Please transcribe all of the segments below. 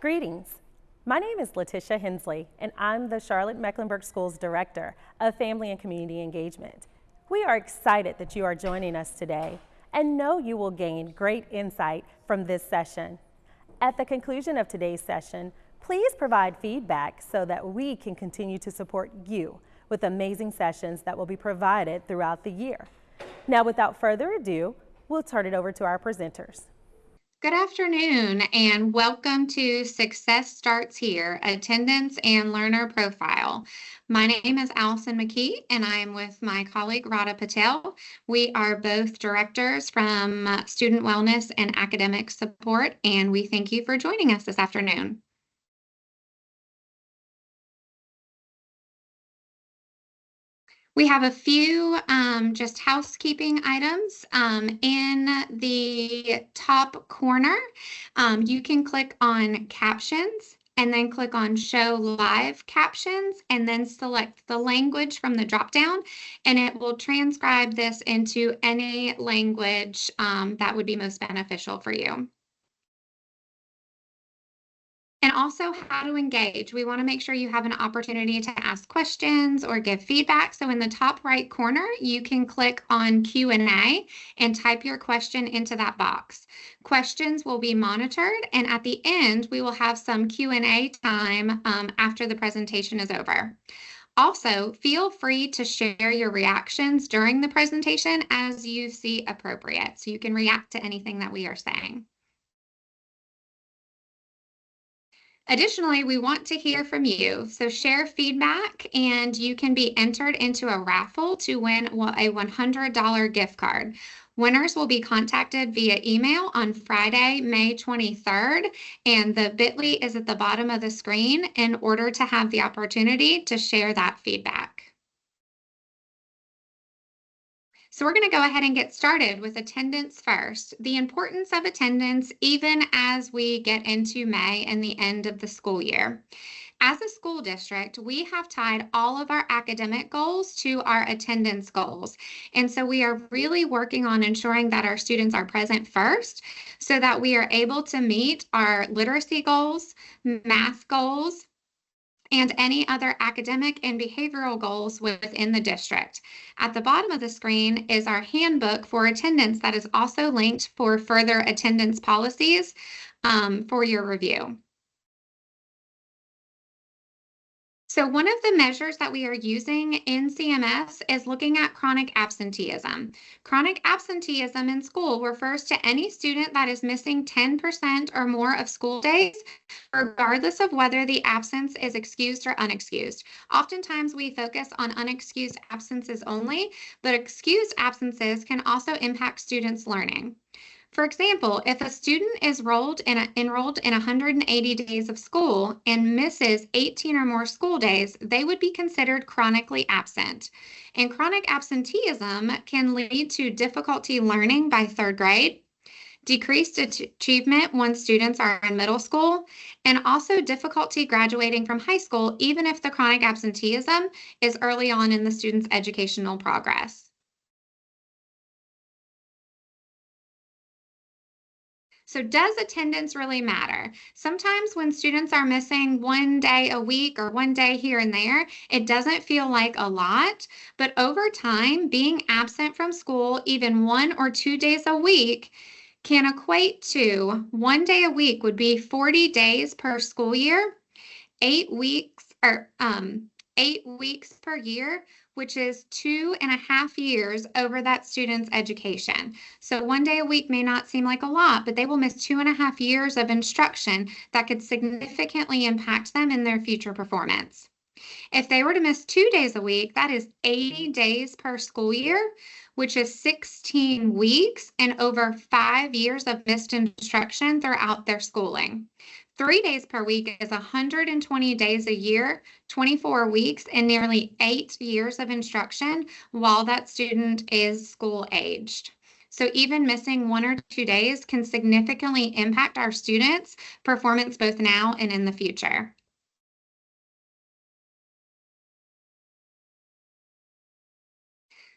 Greetings. My name is Letitia Hensley, and I'm the Charlotte-Mecklenburg Schools Director of Family and Community Engagement. We are excited that you are joining us today and know you will gain great insight from this session. At the conclusion of today's session, please provide feedback so that we can continue to support you with amazing sessions that will be provided throughout the year. Now, without further ado, we'll turn it over to our presenters. Good afternoon and welcome to Success Starts Here, Attendance and Learner Profile. My name is Allison McKee and I am with my colleague Radha Patel. We are both directors from Student Wellness and Academic Support, and we thank you for joining us this afternoon. We have a few just housekeeping items. In the top corner, you can click on captions and then click on show live captions and then select the language from the drop-down, and it will transcribe this into any language that would be most beneficial for you. And also how to engage. We want to make sure you have an opportunity to ask questions or give feedback. So in the top right corner, you can click on Q&A and type your question into that box. Questions will be monitored, and at the end, we will have some Q&A time after the presentation is over. Also, feel free to share your reactions during the presentation as you see appropriate, so you can react to anything that we are saying. Additionally, we want to hear from you, so share feedback and you can be entered into a raffle to win a $100 gift card. Winners will be contacted via email on Friday, May 23rd, and the bit.ly is at the bottom of the screen in order to have the opportunity to share that feedback. So we're going to go ahead and get started with attendance first. The importance of attendance even as we get into May and the end of the school year. As a school district, we have tied all of our academic goals to our attendance goals. And so we are really working on ensuring that our students are present first so that we are able to meet our literacy goals, math goals, and any other academic and behavioral goals within the district. At the bottom of the screen is our handbook for attendance that is also linked for further attendance policies for your review. So one of the measures that we are using in CMS is looking at chronic absenteeism. Chronic absenteeism in school refers to any student that is missing 10% or more of school days, regardless of whether the absence is excused or unexcused. Oftentimes we focus on unexcused absences only, but excused absences can also impact students' learning. For example, if a student is enrolled in 180 days of school and misses 18 or more school days, they would be considered chronically absent. And chronic absenteeism can lead to difficulty learning by third grade, decreased achievement when students are in middle school, and also difficulty graduating from high school, even if the chronic absenteeism is early on in the student's educational progress. So does attendance really matter? Sometimes when students are missing one day a week or one day here and there, it doesn't feel like a lot, but over time, being absent from school even 1 or 2 days a week can equate to 1 day a week would be 40 days per school year, 8 weeks per year, which is 2.5 years over that student's education. So 1 day a week may not seem like a lot, but they will miss 2.5 years of instruction that could significantly impact them in their future performance. If they were to miss 2 days a week, that is 80 days per school year, which is 16 weeks and over 5 years of missed instruction throughout their schooling. 3 days per week is 120 days a year, 24 weeks, and nearly 8 years of instruction while that student is school aged. So even missing 1 or 2 days can significantly impact our students' performance both now and in the future.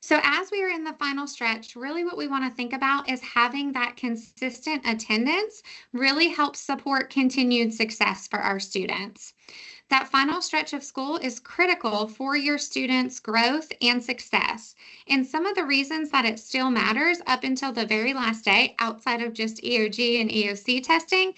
So as we are in the final stretch, really what we want to think about is having that consistent attendance really helps support continued success for our students. That final stretch of school is critical for your students' growth and success. And some of the reasons that it still matters up until the very last day, outside of just EOG and EOC testing,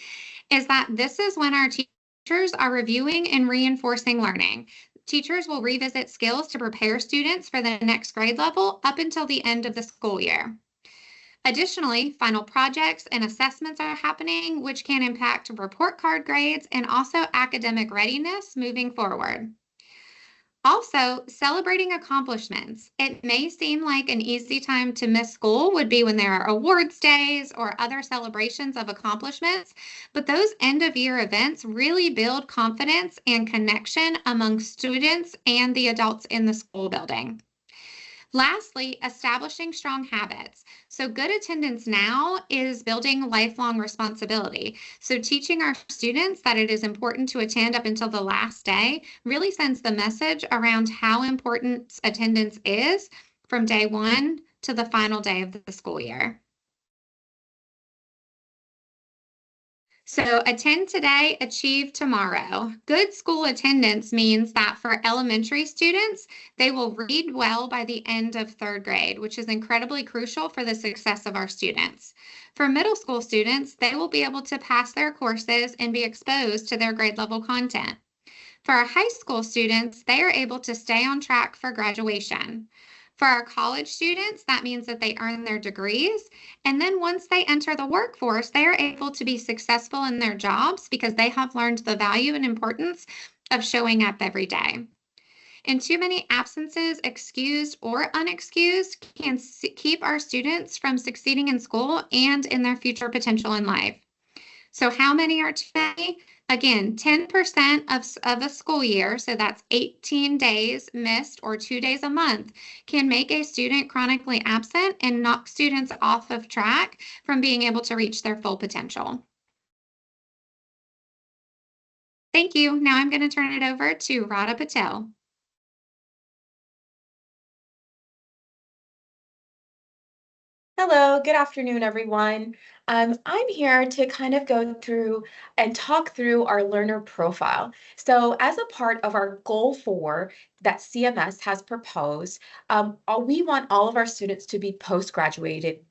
is that this is when our teachers are reviewing and reinforcing learning. Teachers will revisit skills to prepare students for the next grade level up until the end of the school year. Additionally, final projects and assessments are happening, which can impact report card grades and also academic readiness moving forward. Also, celebrating accomplishments. It may seem like an easy time to miss school would be when there are awards days or other celebrations of accomplishments, but those end of year events really build confidence and connection among students and the adults in the school building. Lastly, establishing strong habits. So, good attendance now is building lifelong responsibility. So, teaching our students that it is important to attend up until the last day really sends the message around how important attendance is from day one to the final day of the school year. So attend today, achieve tomorrow. Good school attendance means that for elementary students, they will read well by the end of third grade, which is incredibly crucial for the success of our students. For middle school students, they will be able to pass their courses and be exposed to their grade level content. For our high school students, they are able to stay on track for graduation. For our college students, that means that they earn their degrees. And then once they enter the workforce, they are able to be successful in their jobs because they have learned the value and importance of showing up every day. And too many absences, excused or unexcused, can keep our students from succeeding in school and in their future potential in life. So how many are too many? Again, 10% of a school year, so that's 18 days missed or 2 days a month, can make a student chronically absent and knock students off of track from being able to reach their full potential. Thank you. Now I'm going to turn it over to Radha Patel. Hello, good afternoon, everyone. I'm here to kind of go through and talk through our learner profile. So as a part of our goal 4 that CMS has proposed, we want all of our students to be post-graduation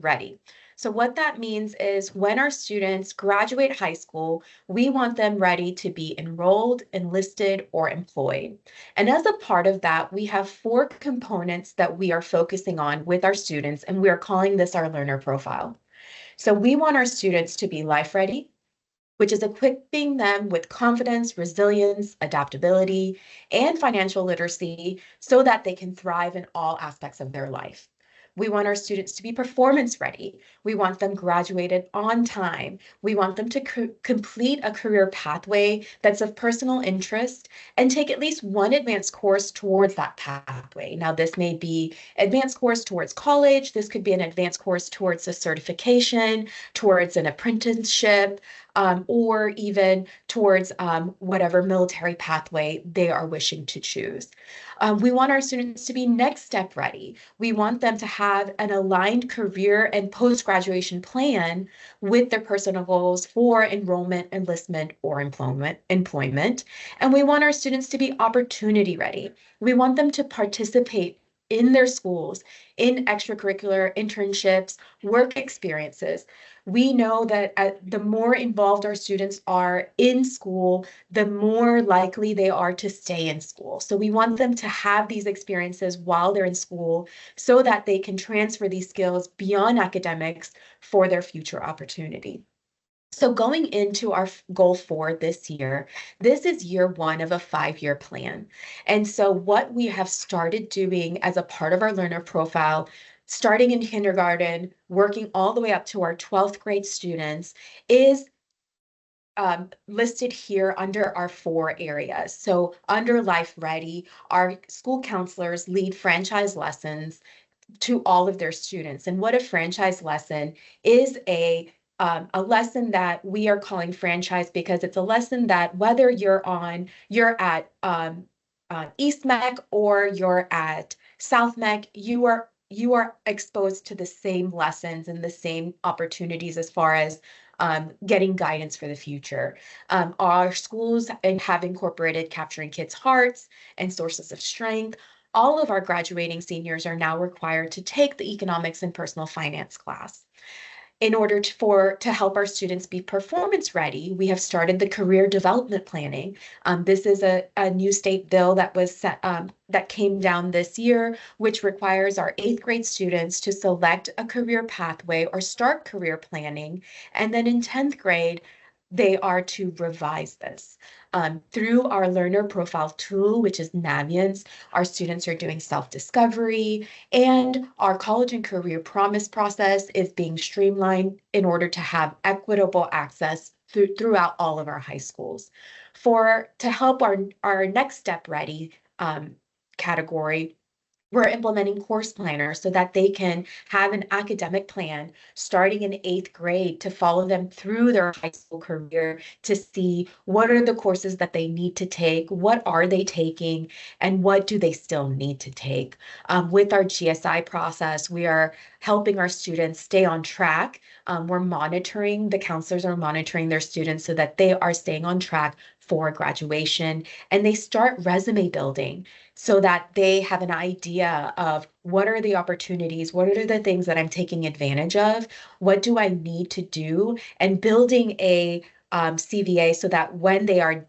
ready. So what that means is when our students graduate high school, we want them ready to be enrolled, enlisted, or employed. And as a part of that, we have 4 components that we are focusing on with our students, and we are calling this our learner profile. So we want our students to be life ready, which is equipping them with confidence, resilience, adaptability, and financial literacy so that they can thrive in all aspects of their life. We want our students to be performance ready. We want them graduated on time. We want them to complete a career pathway that's of personal interest and take at least one advanced course towards that pathway. Now, this may be advanced course towards college. This could be an advanced course towards a certification, towards an apprenticeship, or even towards whatever military pathway they are wishing to choose. We want our students to be next step ready. We want them to have an aligned career and post-graduation plan with their personal goals for enrollment, enlistment, or employment. And we want our students to be opportunity ready. We want them to participate in their schools, in extracurricular internships, work experiences. We know that the more involved our students are in school, the more likely they are to stay in school. So we want them to have these experiences while they're in school so that they can transfer these skills beyond academics for their future opportunity. So going into our goal 4 this year, this is year 1 of a 5-year plan. And so what we have started doing as a part of our learner profile, starting in kindergarten, working all the way up to our 12th grade students, is listed here under our 4 areas. So under Life Ready, our school counselors lead franchise lessons to all of their students. And what a franchise lesson is, a lesson that we are calling franchise because it's a lesson that whether you're at East Mac or you're at South Mech, you are exposed to the same lessons and the same opportunities as far as getting guidance for the future. Our schools have incorporated capturing kids' hearts and sources of strength. All of our graduating seniors are now required to take the economics and personal finance class. In order to help our students be performance ready, we have started the career development planning. This is a new state bill that was set, that came down this year, which requires our 8th grade students to select a career pathway or start career planning. And then in 10th grade, they are to revise this. Through our learner profile tool, which is Naviance, our students are doing self-discovery, and our college and career promise process is being streamlined in order to have equitable access throughout all of our high schools. To help our next step ready category, we're implementing course planners so that they can have an academic plan starting in 8th grade to follow them through their high school career to see what are the courses that they need to take, what are they taking, and what do they still need to take. With our GSI process, we are helping our students stay on track. The counselors are monitoring their students so that they are staying on track for graduation, and they start resume building so that they have an idea of what are the opportunities, what are the things that I'm taking advantage of, what do I need to do, and building a CVA so that when they are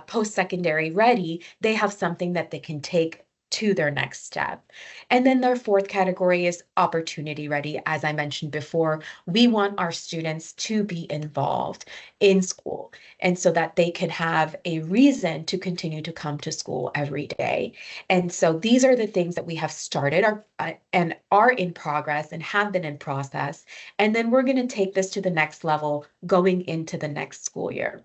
post-secondary ready, they have something that they can take to their next step. And then their 4th category is opportunity ready. As I mentioned before, we want our students to be involved in school and so that they can have a reason to continue to come to school every day. And so these are the things that we have started and are in progress and have been in process. And then we're going to take this to the next level going into the next school year.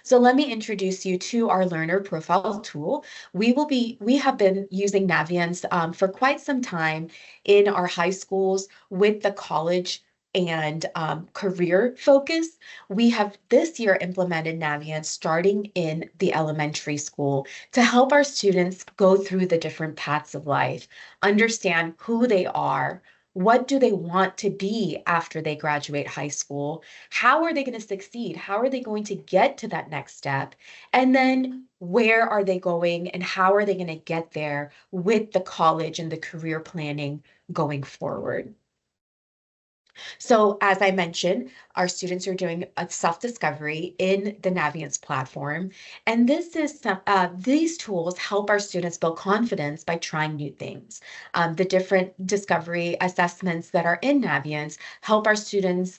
So let me introduce you to our learner profile tool. We have been using Naviance for quite some time in our high schools with the college and career focus. We have this year implemented Naviance starting in the elementary school to help our students go through the different paths of life, understand who they are, what do they want to be after they graduate high school? How are they going to succeed? How are they going to get to that next step? And then where are they going and how are they going to get there with the college and the career planning going forward? So as I mentioned, our students are doing a self-discovery in the Naviance platform. And these tools help our students build confidence by trying new things. The different discovery assessments that are in Naviance help our students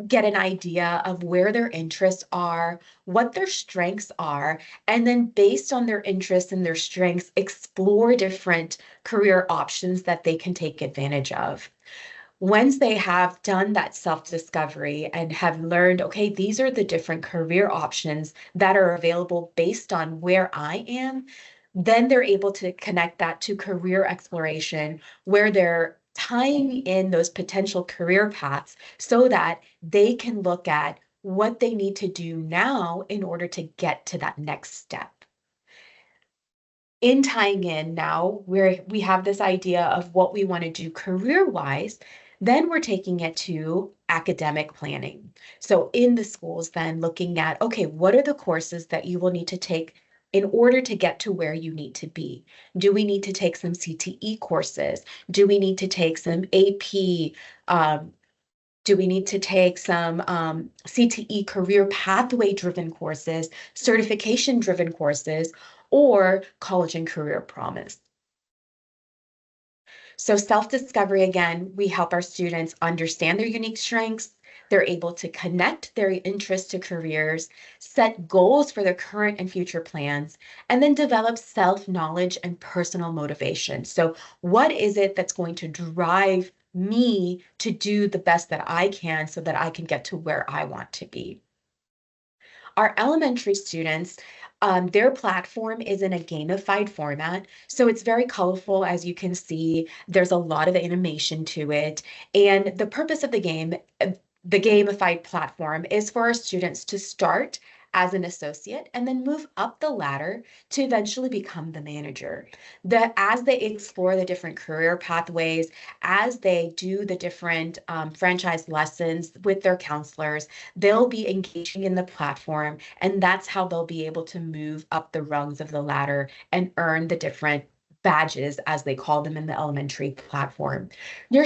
get an idea of where their interests are, what their strengths are, and then based on their interests and their strengths, explore different career options that they can take advantage of. Once they have done that self-discovery and have learned, okay, these are the different career options that are available based on where I am, then they're able to connect that to career exploration, where they're tying in those potential career paths so that they can look at what they need to do now in order to get to that next step. In tying in now, where we have this idea of what we want to do career-wise, then we're taking it to academic planning. So in the schools, then looking at, okay, what are the courses that you will need to take in order to get to where you need to be? Do we need to take some CTE courses? Do we need to take some AP? Do we need to take some CTE career pathway driven courses, certification driven courses, or college and career promise? So self-discovery, again, we help our students understand their unique strengths. They're able to connect their interests to careers, set goals for their current and future plans, and then develop self-knowledge and personal motivation. So what is it that's going to drive me to do the best that I can so that I can get to where I want to be? Our elementary students, their platform is in a gamified format, so it's very colorful, as you can see. There's a lot of animation to it, and the purpose of the game, the gamified platform, is for our students to start as an associate and then move up the ladder to eventually become the manager. As they explore the different career pathways, as they do the different franchise lessons with their counselors, they'll be engaging in the platform, and that's how they'll be able to move up the rungs of the ladder and earn the different badges, as they call them in the elementary platform. Your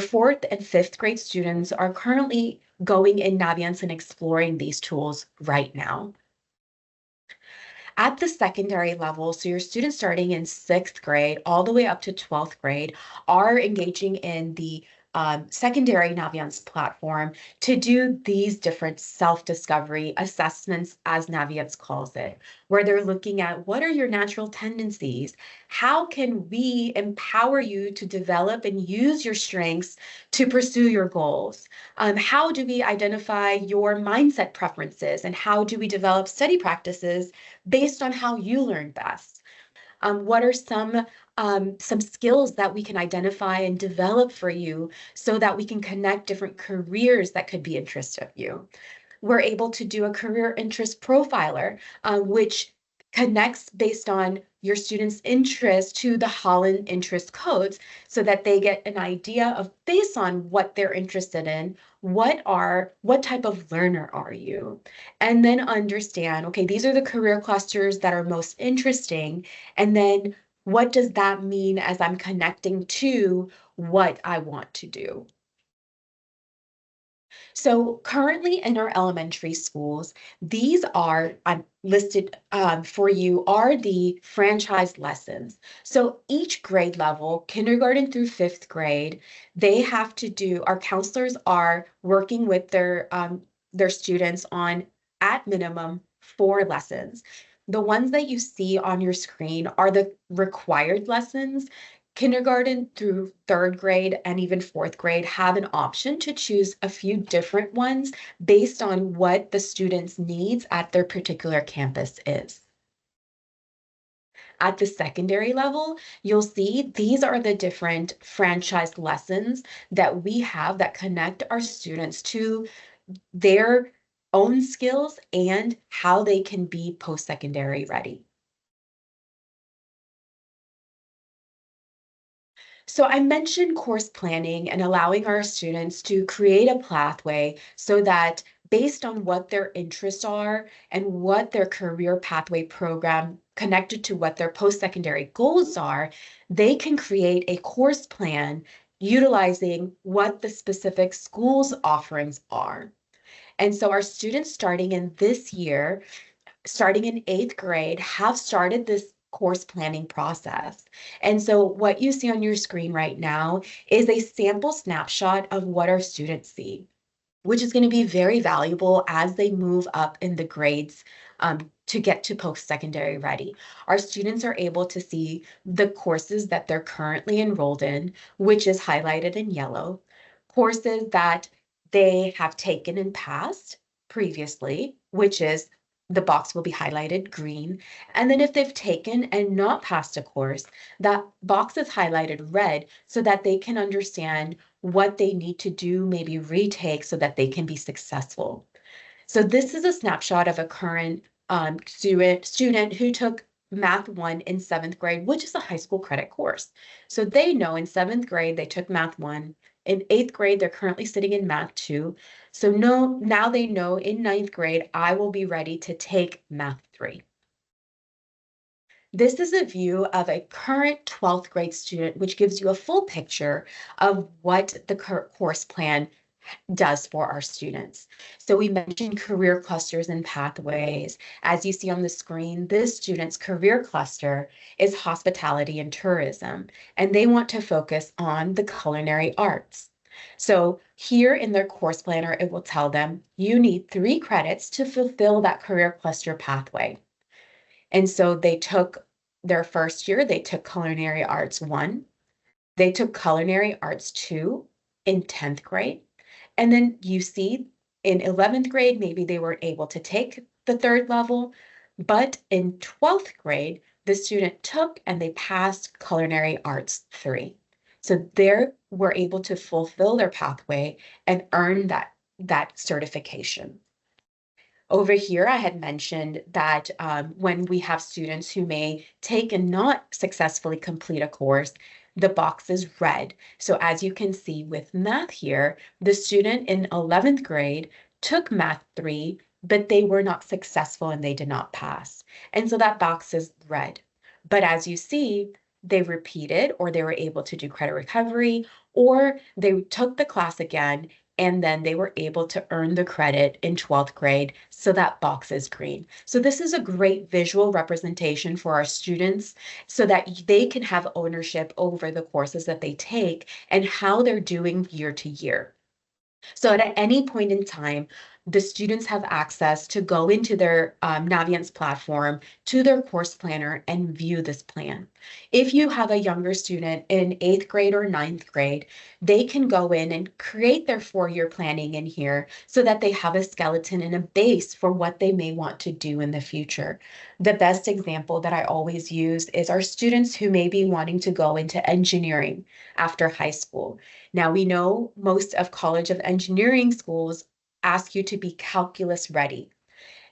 fourth and fifth grade students are currently going in Naviance and exploring these tools right now. At the secondary level, so your students starting in sixth grade all the way up to 12th grade are engaging in the secondary Naviance platform to do these different self-discovery assessments, as Naviance calls it, where they're looking at what are your natural tendencies? How can we empower you to develop and use your strengths to pursue your goals? How do we identify your mindset preferences, and how do we develop study practices based on how you learn best? What are some skills that we can identify and develop for you so that we can connect different careers that could be interest of you? We're able to do a career interest profiler, which connects based on your students' interest to the Holland interest codes so that they get an idea of, based on what they're interested in, what type of learner are you? And then understand, okay, these are the career clusters that are most interesting. And then what does that mean as I'm connecting to what I want to do? So currently in our elementary schools, these are listed for you are the franchise lessons. So each grade level, kindergarten through fifth grade, they have to do, our counselors are working with their students on, at minimum, 4 lessons. The ones that you see on your screen are the required lessons. Kindergarten through third grade and even fourth grade have an option to choose a few different ones based on what the student's needs at their particular campus is. At the secondary level, you'll see these are the different franchise lessons that we have that connect our students to their own skills and how they can be post-secondary ready. So I mentioned course planning and allowing our students to create a pathway so that, based on what their interests are and what their career pathway program connected to what their post-secondary goals are, they can create a course plan utilizing what the specific school's offerings are. And so our students starting in this year, starting in 8th grade, have started this course planning process. And so what you see on your screen right now is a sample snapshot of what our students see, which is going to be very valuable as they move up in the grades to get to post-secondary ready. Our students are able to see the courses that they're currently enrolled in, which is highlighted in yellow, courses that they have taken and passed previously, which is the box will be highlighted green. And then if they've taken and not passed a course, that box is highlighted red so that they can understand what they need to do, maybe retake, so that they can be successful. So this is a snapshot of a current student who took Math 1 in 7th grade, which is a high school credit course. So they know in 7th grade, they took Math 1. In 8th grade, they're currently sitting in Math 2. So now they know in 9th grade, I will be ready to take Math 3. This is a view of a current 12th grade student, which gives you a full picture of what the course plan does for our students. So we mentioned career clusters and pathways. As you see on the screen, this student's career cluster is hospitality and tourism, and they want to focus on the culinary arts. So here in their course planner, it will tell them you need 3 credits to fulfill that career cluster pathway. And so they took their first year, they took culinary arts 1, they took culinary arts 2 in 10th grade. And then you see in 11th grade, maybe they weren't able to take the 3rd level, but in 12th grade, the student took and they passed culinary arts 3. So they were able to fulfill their pathway and earn that certification. Over here, I had mentioned that when we have students who may take and not successfully complete a course, the box is red. So as you can see with math here, the student in 11th grade took math 3, but they were not successful and they did not pass. And so that box is red. But as you see, they repeated, or they were able to do credit recovery, or they took the class again and then they were able to earn the credit in 12th grade, so that box is green. So this is a great visual representation for our students so that they can have ownership over the courses that they take and how they're doing year to year. So at any point in time, the students have access to go into their Naviance platform, to their course planner, and view this plan. If you have a younger student in 8th grade or 9th grade, they can go in and create their 4-year planning in here so that they have a skeleton and a base for what they may want to do in the future. The best example that I always use is our students who may be wanting to go into engineering after high school. Now, we know most of College of Engineering schools ask you to be calculus ready.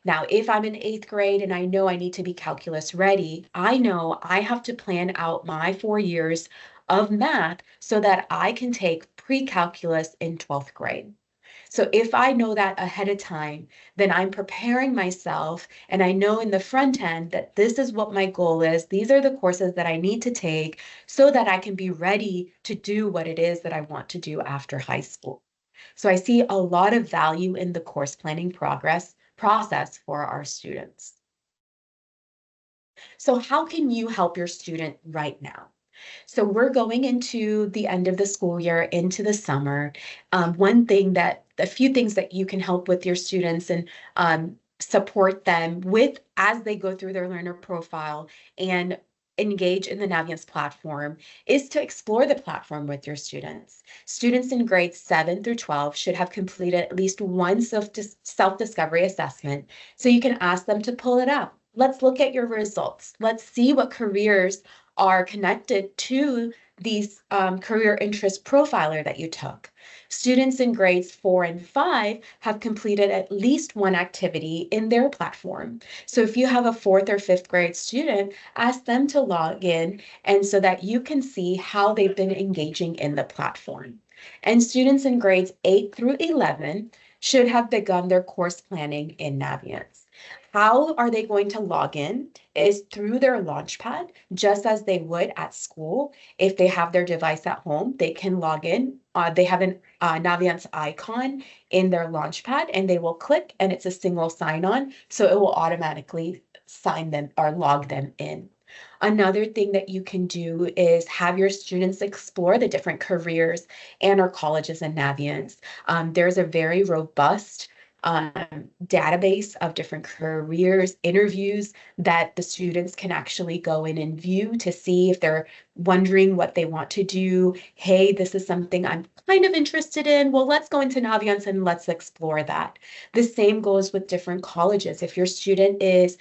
Now, if I'm in 8th grade and I know I need to be calculus ready, I know I have to plan out my 4 years of math so that I can take pre-calculus in 12th grade. So if I know that ahead of time, then I'm preparing myself and I know in the front end that this is what my goal is. These are the courses that I need to take so that I can be ready to do what it is that I want to do after high school. So I see a lot of value in the course planning process for our students. So how can you help your student right now? So we're going into the end of the school year, into the summer. A few things that you can help with your students and support them with as they go through their learner profile and engage in the Naviance platform is to explore the platform with your students. Students in grades 7 through 12 should have completed at least one self-discovery assessment, so you can ask them to pull it up. Let's look at your results. Let's see what careers are connected to these career interest profiler that you took. Students in grades 4 and 5 have completed at least one activity in their platform. So if you have a 4th or 5th grade student, ask them to log in and so that you can see how they've been engaging in the platform. And students in grades 8 through 11 should have begun their course planning in Naviance. How are they going to log in is through their Launchpad, just as they would at school. If they have their device at home, they can log in. They have an Naviance icon in their Launchpad and they will click and it's a single sign-on, so it will automatically sign them or log them in. Another thing that you can do is have your students explore the different careers and our colleges in Naviance. There's a very robust database of different careers, interviews that the students can actually go in and view to see if they're wondering what they want to do. Hey, this is something I'm kind of interested in. Well, let's go into Naviance and let's explore that. The same goes with different colleges. If your student is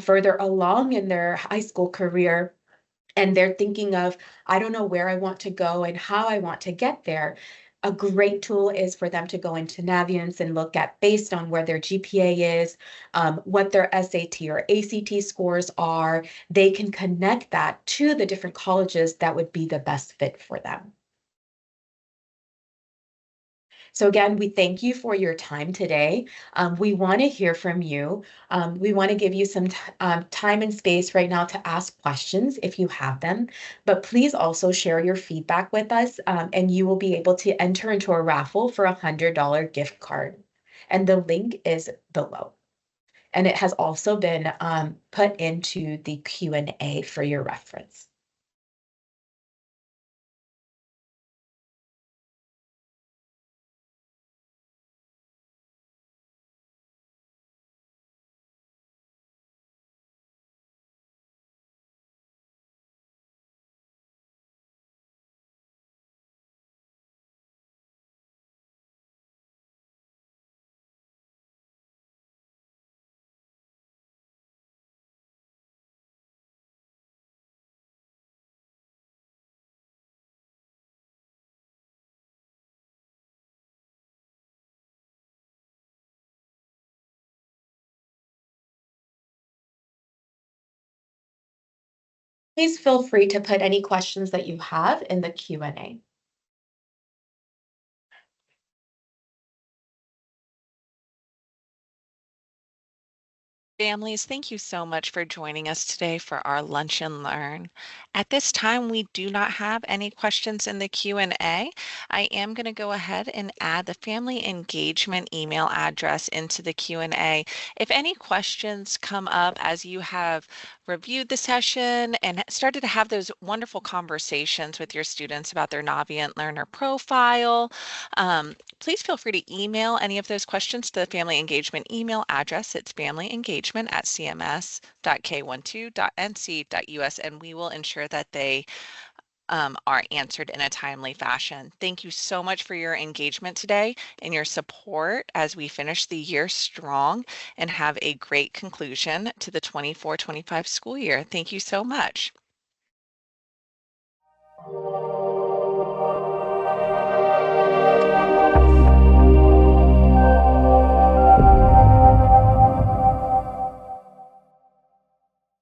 further along in their high school career, and they're thinking of, I don't know where I want to go and how I want to get there. A great tool is for them to go into Naviance and look at, based on where their GPA is, what their SAT or ACT scores are. They can connect that to the different colleges that would be the best fit for them. So again, we thank you for your time today. We want to hear from you. We want to give you some time and space right now to ask questions if you have them, but please also share your feedback with us and you will be able to enter into a raffle for a $100 gift card. And the link is below. And it has also been put into the Q&A for your reference. Please feel free to put any questions that you have in the Q&A. Families, thank you so much for joining us today for our Lunch and Learn. At this time, we do not have any questions in the Q&A. I am going to go ahead and add the family engagement email address into the Q&A. If any questions come up as you have reviewed the session and started to have those wonderful conversations with your students about their Navient learner profile, please feel free to email any of those questions to the family engagement email address. It's familyengagement@cms.k12.nc.us, and we will ensure that they are answered in a timely fashion. Thank you so much for your engagement today and your support as we finish the year strong and have a great conclusion to the 24-25 school year. Thank you so much.